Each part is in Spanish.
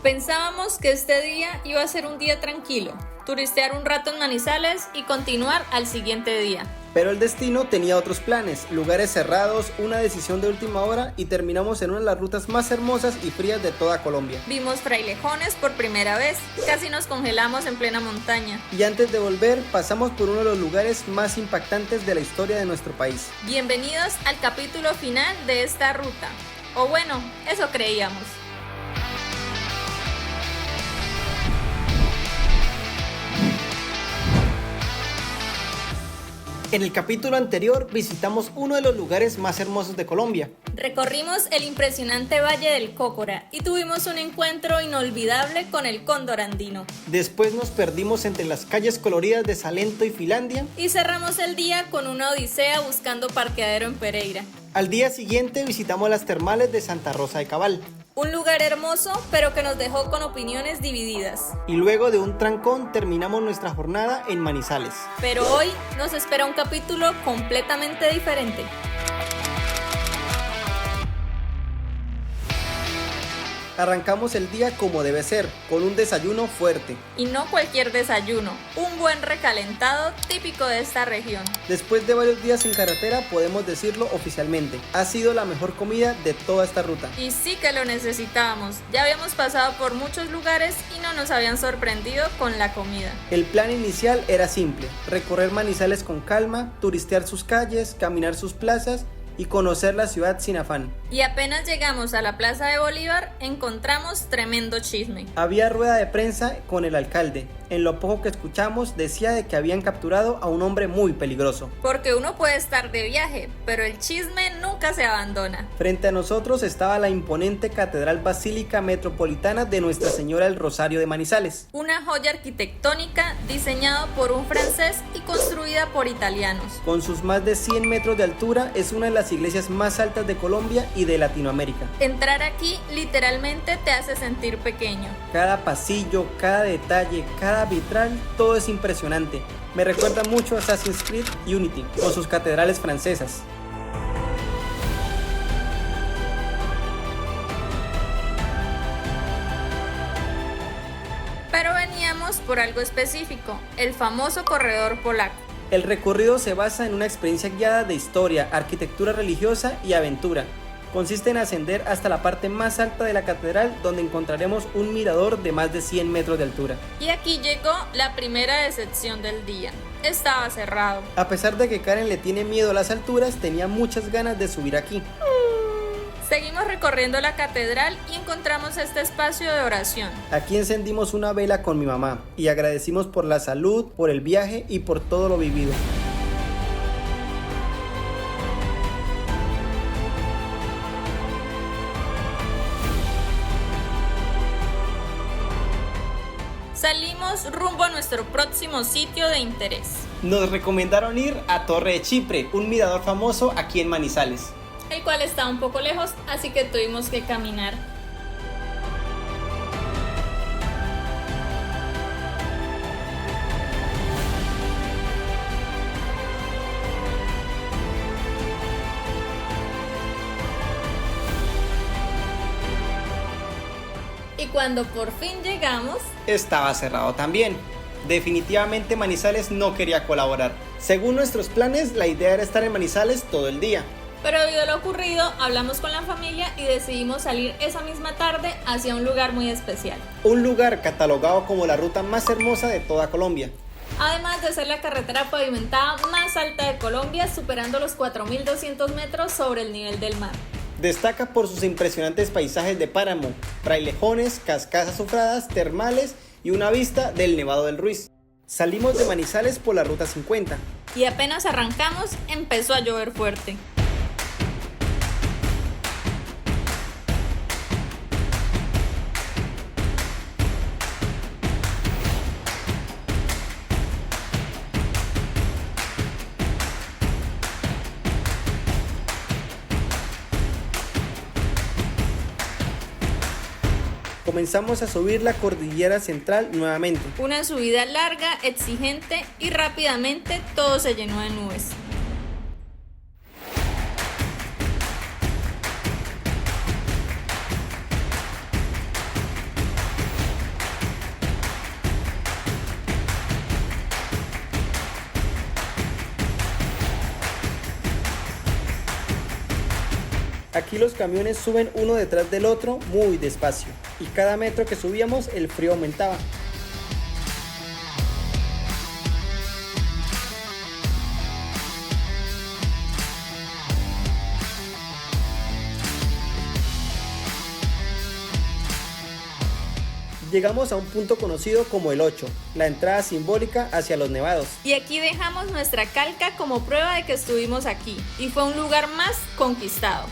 Pensábamos que este día iba a ser un día tranquilo, turistear un rato en Manizales y continuar al siguiente día. Pero el destino tenía otros planes, lugares cerrados, una decisión de última hora y terminamos en una de las rutas más hermosas y frías de toda Colombia. Vimos frailejones por primera vez, casi nos congelamos en plena montaña. Y antes de volver, pasamos por uno de los lugares más impactantes de la historia de nuestro país. Bienvenidos al capítulo final de esta ruta. O bueno, eso creíamos. En el capítulo anterior visitamos uno de los lugares más hermosos de Colombia. Recorrimos el impresionante Valle del Cocora y tuvimos un encuentro inolvidable con el cóndor andino. Después nos perdimos entre las calles coloridas de Salento y Finlandia. Y cerramos el día con una odisea buscando parqueadero en Pereira. Al día siguiente visitamos las termales de Santa Rosa de Cabal. Un lugar hermoso, pero que nos dejó con opiniones divididas. Y luego de un trancón terminamos nuestra jornada en Manizales. Pero hoy nos espera un capítulo completamente diferente. Arrancamos el día como debe ser, con un desayuno fuerte. Y no cualquier desayuno, un buen recalentado típico de esta región. Después de varios días en carretera, podemos decirlo oficialmente, ha sido la mejor comida de toda esta ruta. Y sí que lo necesitábamos, ya habíamos pasado por muchos lugares y no nos habían sorprendido con la comida. El plan inicial era simple, recorrer Manizales con calma, turistear sus calles, caminar sus plazas y conocer la ciudad sin afán. Y apenas llegamos a la Plaza de Bolívar, encontramos tremendo chisme. Había rueda de prensa con el alcalde. En lo poco que escuchamos decía de que habían capturado a un hombre muy peligroso. Porque uno puede estar de viaje, pero el chisme nunca se abandona. Frente a nosotros estaba la imponente Catedral Basílica Metropolitana de Nuestra Señora del Rosario de Manizales. Una joya arquitectónica diseñada por un francés y construida por italianos. Con sus más de 100 metros de altura, es una de las iglesias más altas de Colombia y de Latinoamérica. Entrar aquí literalmente te hace sentir pequeño. Cada pasillo, cada detalle, cada vitral, todo es impresionante. Me recuerda mucho a Assassin's Creed Unity, con sus catedrales francesas. Pero veníamos por algo específico, el famoso corredor polaco. El recorrido se basa en una experiencia guiada de historia, arquitectura religiosa y aventura. Consiste en ascender hasta la parte más alta de la catedral, donde encontraremos un mirador de más de 100 metros de altura. Y aquí llegó la primera decepción del día. Estaba cerrado. A pesar de que Karen le tiene miedo a las alturas, tenía muchas ganas de subir aquí. Seguimos recorriendo la catedral y encontramos este espacio de oración. Aquí encendimos una vela con mi mamá y agradecimos por la salud, por el viaje y por todo lo vivido. Salimos rumbo a nuestro próximo sitio de interés. Nos recomendaron ir a Torre de Chipre, un mirador famoso aquí en Manizales. El cual está un poco lejos, así que tuvimos que caminar. Y cuando por fin llegamos, estaba cerrado también. Definitivamente Manizales no quería colaborar. Según nuestros planes, la idea era estar en Manizales todo el día. Pero debido a lo ocurrido, hablamos con la familia y decidimos salir esa misma tarde hacia un lugar muy especial. Un lugar catalogado como la ruta más hermosa de toda Colombia. Además de ser la carretera pavimentada más alta de Colombia, superando los 4.200 metros sobre el nivel del mar. Destaca por sus impresionantes paisajes de páramo, frailejones, cascadas azufradas, termales y una vista del Nevado del Ruiz. Salimos de Manizales por la ruta 50. Y apenas arrancamos, empezó a llover fuerte. Comenzamos a subir la cordillera central nuevamente. Una subida larga, exigente y rápidamente todo se llenó de nubes. Aquí los camiones suben uno detrás del otro muy despacio y cada metro que subíamos el frío aumentaba. Llegamos a un punto conocido como el 8, la entrada simbólica hacia los nevados. Y aquí dejamos nuestra calca como prueba de que estuvimos aquí, y fue un lugar más conquistado.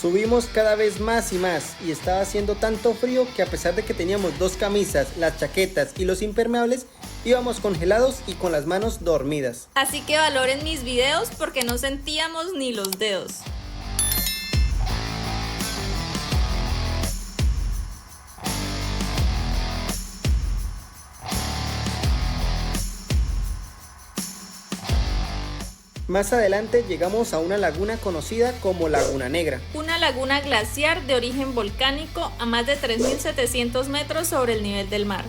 Subimos cada vez más y más y estaba haciendo tanto frío que a pesar de que teníamos 2 camisas, las chaquetas y los impermeables, íbamos congelados y con las manos dormidas. Así que valoren mis videos porque no sentíamos ni los dedos. Más adelante llegamos a una laguna conocida como Laguna Negra. Una laguna glaciar de origen volcánico a más de 3.700 metros sobre el nivel del mar.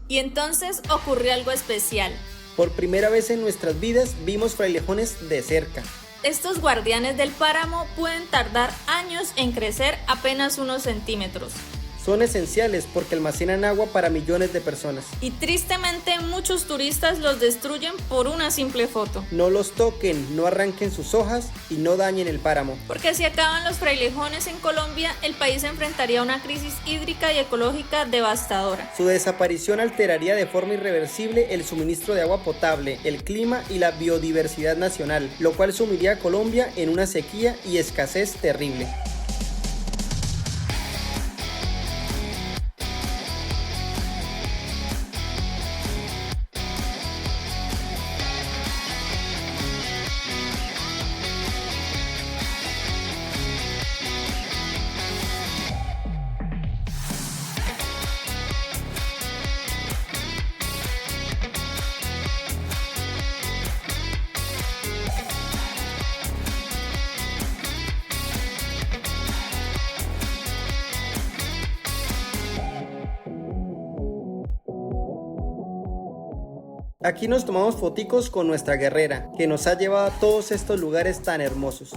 Y entonces ocurrió algo especial. Por primera vez en nuestras vidas vimos frailejones de cerca. Estos guardianes del páramo pueden tardar años en crecer apenas unos centímetros. Son esenciales porque almacenan agua para millones de personas. Y tristemente muchos turistas los destruyen por una simple foto. No los toquen, no arranquen sus hojas y no dañen el páramo. Porque si acaban los frailejones en Colombia, el país enfrentaría una crisis hídrica y ecológica devastadora. Su desaparición alteraría de forma irreversible el suministro de agua potable, el clima y la biodiversidad nacional, lo cual sumiría a Colombia en una sequía y escasez terrible. Aquí nos tomamos foticos con nuestra guerrera, que nos ha llevado a todos estos lugares tan hermosos.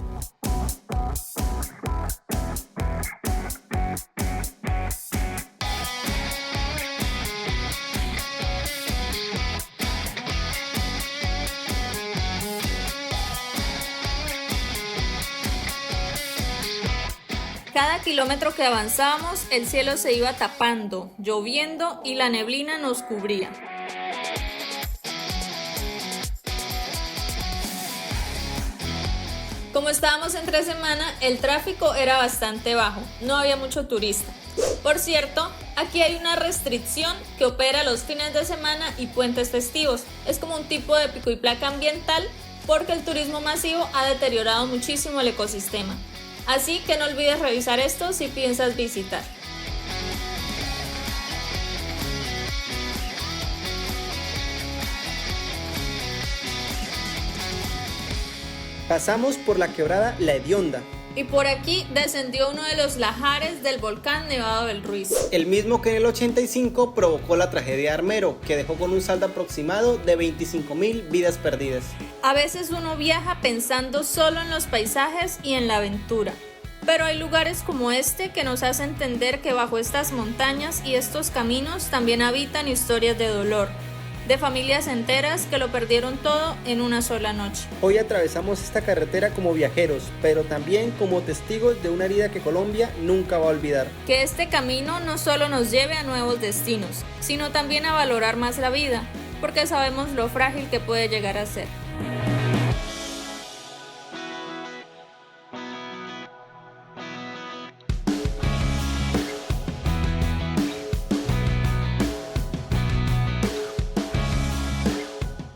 Cada kilómetro que avanzábamos, el cielo se iba tapando, lloviendo y la neblina nos cubría. Como estábamos entre semana, el tráfico era bastante bajo, no había mucho turista. Por cierto, aquí hay una restricción que opera los fines de semana y puentes festivos. Es como un tipo de pico y placa ambiental porque el turismo masivo ha deteriorado muchísimo el ecosistema. Así que no olvides revisar esto si piensas visitar. Pasamos por la quebrada La Hedionda, Y por aquí descendió uno de los lajares del volcán Nevado del Ruiz. el mismo que en el 85 provocó la tragedia de Armero, que dejó con un saldo aproximado de 25.000 vidas perdidas. A veces uno viaja pensando solo en los paisajes y en la aventura, pero hay lugares como este que nos hacen entender que bajo estas montañas y estos caminos también habitan historias de dolor, de familias enteras que lo perdieron todo en una sola noche. Hoy atravesamos esta carretera como viajeros, pero también como testigos de una herida que Colombia nunca va a olvidar. Que este camino no solo nos lleve a nuevos destinos, sino también a valorar más la vida, porque sabemos lo frágil que puede llegar a ser.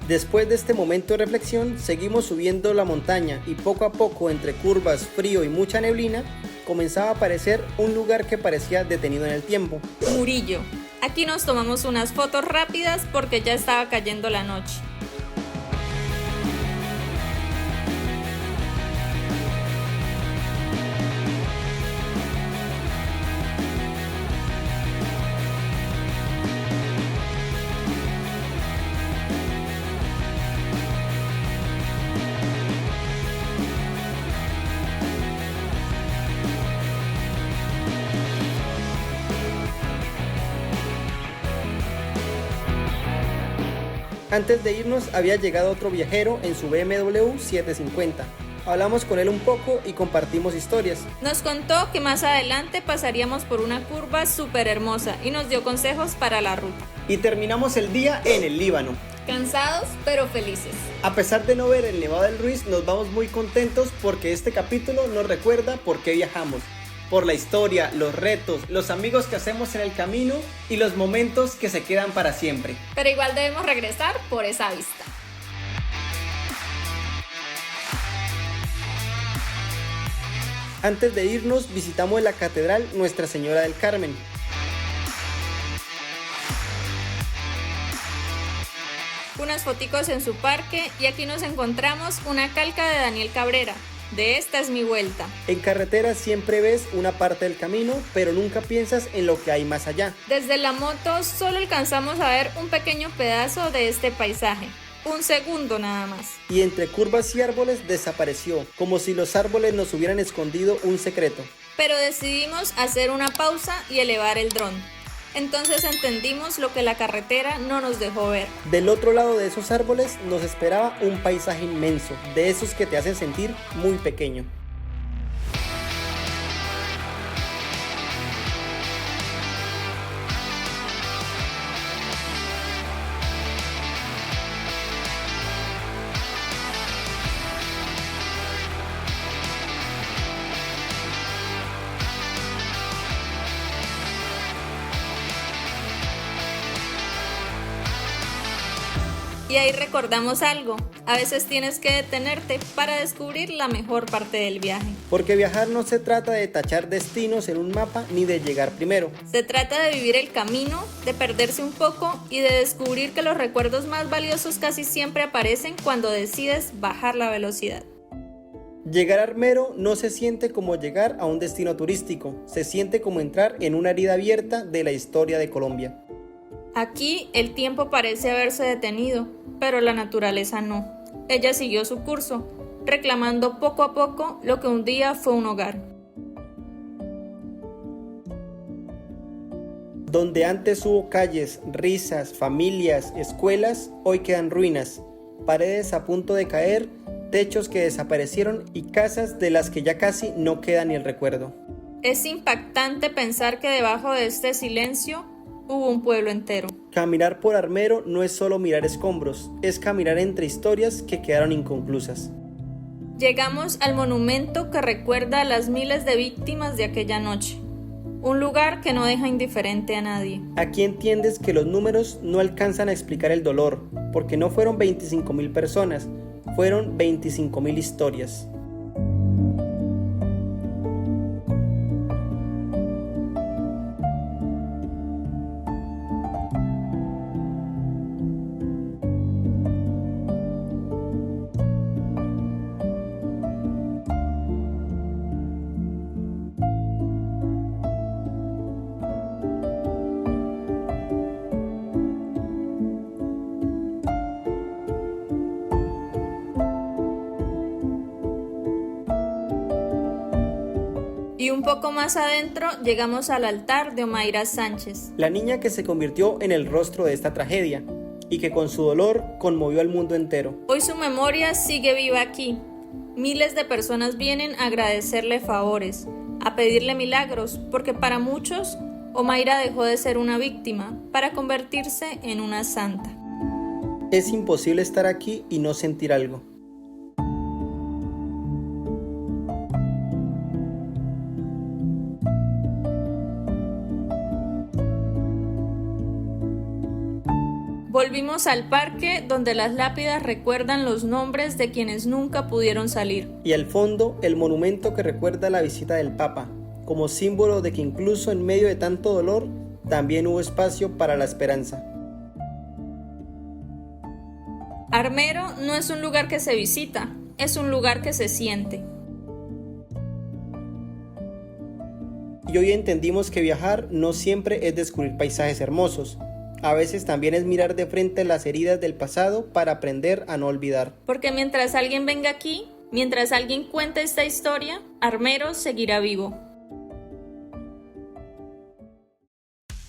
Después de este momento de reflexión, seguimos subiendo la montaña y poco a poco, entre curvas, frío y mucha neblina, comenzaba a aparecer un lugar que parecía detenido en el tiempo. Murillo. Aquí nos tomamos unas fotos rápidas porque ya estaba cayendo la noche. Antes de irnos había llegado otro viajero en su BMW 750. Hablamos con él un poco y compartimos historias. Nos contó que más adelante pasaríamos por una curva súper hermosa y nos dio consejos para la ruta. Y terminamos el día en el Líbano. Cansados pero felices. A pesar de no ver el Nevado del Ruiz, nos vamos muy contentos porque este capítulo nos recuerda por qué viajamos. Por la historia, los retos, los amigos que hacemos en el camino y los momentos que se quedan para siempre. Pero igual debemos regresar por esa vista. Antes de irnos, visitamos la Catedral Nuestra Señora del Carmen. Unas foticos en su parque y aquí nos encontramos una calca de Daniel Cabrera. De esta es mi vuelta. En carretera siempre ves una parte del camino, pero nunca piensas en lo que hay más allá. Desde la moto solo alcanzamos a ver un pequeño pedazo de este paisaje. Un segundo nada más. Y entre curvas y árboles desapareció, como si los árboles nos hubieran escondido un secreto. Pero decidimos hacer una pausa y elevar el dron. Entonces entendimos lo que la carretera no nos dejó ver. Del otro lado de esos árboles nos esperaba un paisaje inmenso, de esos que te hacen sentir muy pequeño. Y ahí recordamos algo, a veces tienes que detenerte para descubrir la mejor parte del viaje. Porque viajar no se trata de tachar destinos en un mapa ni de llegar primero. Se trata de vivir el camino, de perderse un poco y de descubrir que los recuerdos más valiosos casi siempre aparecen cuando decides bajar la velocidad. Llegar a Armero no se siente como llegar a un destino turístico, se siente como entrar en una herida abierta de la historia de Colombia. Aquí el tiempo parece haberse detenido, pero la naturaleza no. Ella siguió su curso, reclamando poco a poco lo que un día fue un hogar. Donde antes hubo calles, risas, familias, escuelas, hoy quedan ruinas, paredes a punto de caer, techos que desaparecieron y casas de las que ya casi no queda ni el recuerdo. Es impactante pensar que debajo de este silencio hubo un pueblo entero. Caminar por Armero no es solo mirar escombros, es caminar entre historias que quedaron inconclusas. Llegamos al monumento que recuerda a las miles de víctimas de aquella noche. Un lugar que no deja indiferente a nadie. Aquí entiendes que los números no alcanzan a explicar el dolor, porque no fueron 25.000 personas, fueron 25.000 historias. Y un poco más adentro llegamos al altar de Omaira Sánchez, la niña que se convirtió en el rostro de esta tragedia y que con su dolor conmovió al mundo entero. Hoy su memoria sigue viva aquí. Miles de personas vienen a agradecerle favores, a pedirle milagros, porque para muchos Omaira dejó de ser una víctima para convertirse en una santa. Es imposible estar aquí y no sentir algo. Volvimos al parque donde las lápidas recuerdan los nombres de quienes nunca pudieron salir. Y al fondo, el monumento que recuerda la visita del Papa, como símbolo de que incluso en medio de tanto dolor, también hubo espacio para la esperanza. Armero no es un lugar que se visita, es un lugar que se siente. Y hoy entendimos que viajar no siempre es descubrir paisajes hermosos. A veces también es mirar de frente las heridas del pasado para aprender a no olvidar. Porque mientras alguien venga aquí, mientras alguien cuente esta historia, Armero seguirá vivo.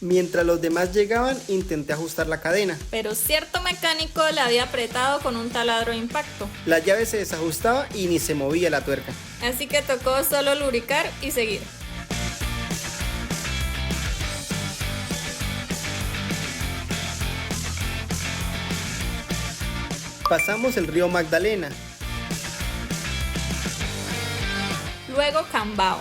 Mientras los demás llegaban, intenté ajustar la cadena. Pero cierto mecánico la había apretado con un taladro de impacto. La llave se desajustaba y ni se movía la tuerca. Así que tocó solo lubricar y seguir. Pasamos el río Magdalena. Luego Cambao.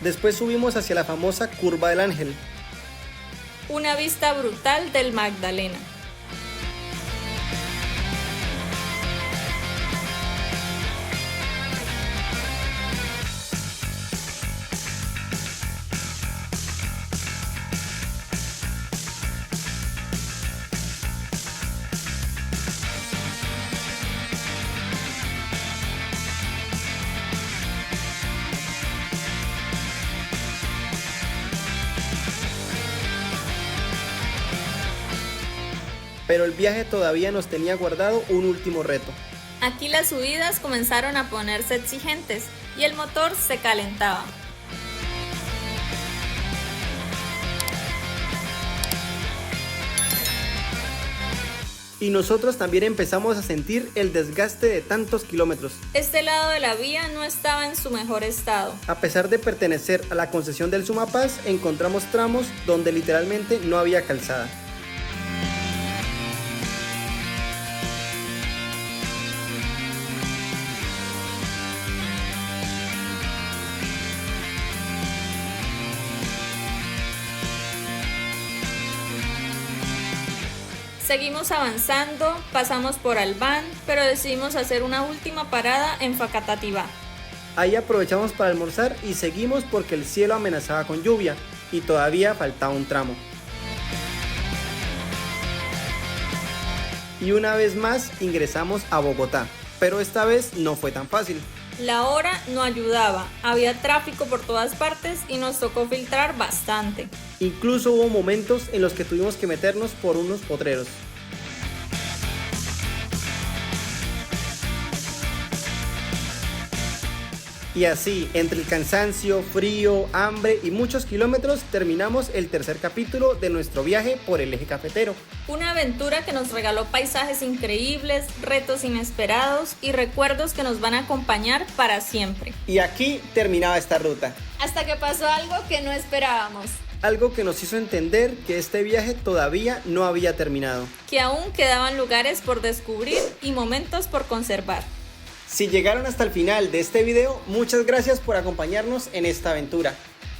Después subimos hacia la famosa Curva del Ángel. Una vista brutal del Magdalena. Pero el viaje todavía nos tenía guardado un último reto. Aquí las subidas comenzaron a ponerse exigentes y el motor se calentaba. Y nosotros también empezamos a sentir el desgaste de tantos kilómetros. Este lado de la vía no estaba en su mejor estado. A pesar de pertenecer a la concesión del Sumapaz, encontramos tramos donde literalmente no había calzada. Seguimos avanzando, pasamos por Albán, pero decidimos hacer una última parada en Facatativá. Ahí aprovechamos para almorzar y seguimos porque el cielo amenazaba con lluvia y todavía faltaba un tramo. Y una vez más ingresamos a Bogotá, pero esta vez no fue tan fácil. La hora no ayudaba, había tráfico por todas partes y nos tocó filtrar bastante. Incluso hubo momentos en los que tuvimos que meternos por unos potreros. Y así, entre el cansancio, frío, hambre y muchos kilómetros, terminamos el tercer capítulo de nuestro viaje por el eje cafetero. Una aventura que nos regaló paisajes increíbles, retos inesperados y recuerdos que nos van a acompañar para siempre. Y aquí terminaba esta ruta. Hasta que pasó algo que no esperábamos. Algo que nos hizo entender que este viaje todavía no había terminado. Que aún quedaban lugares por descubrir y momentos por conservar. Si llegaron hasta el final de este video, muchas gracias por acompañarnos en esta aventura.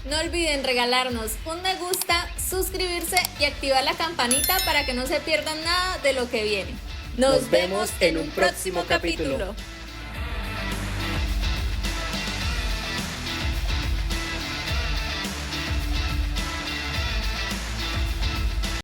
No olviden regalarnos un me gusta, suscribirse y activar la campanita para que no se pierdan nada de lo que viene. Nos vemos en un próximo capítulo.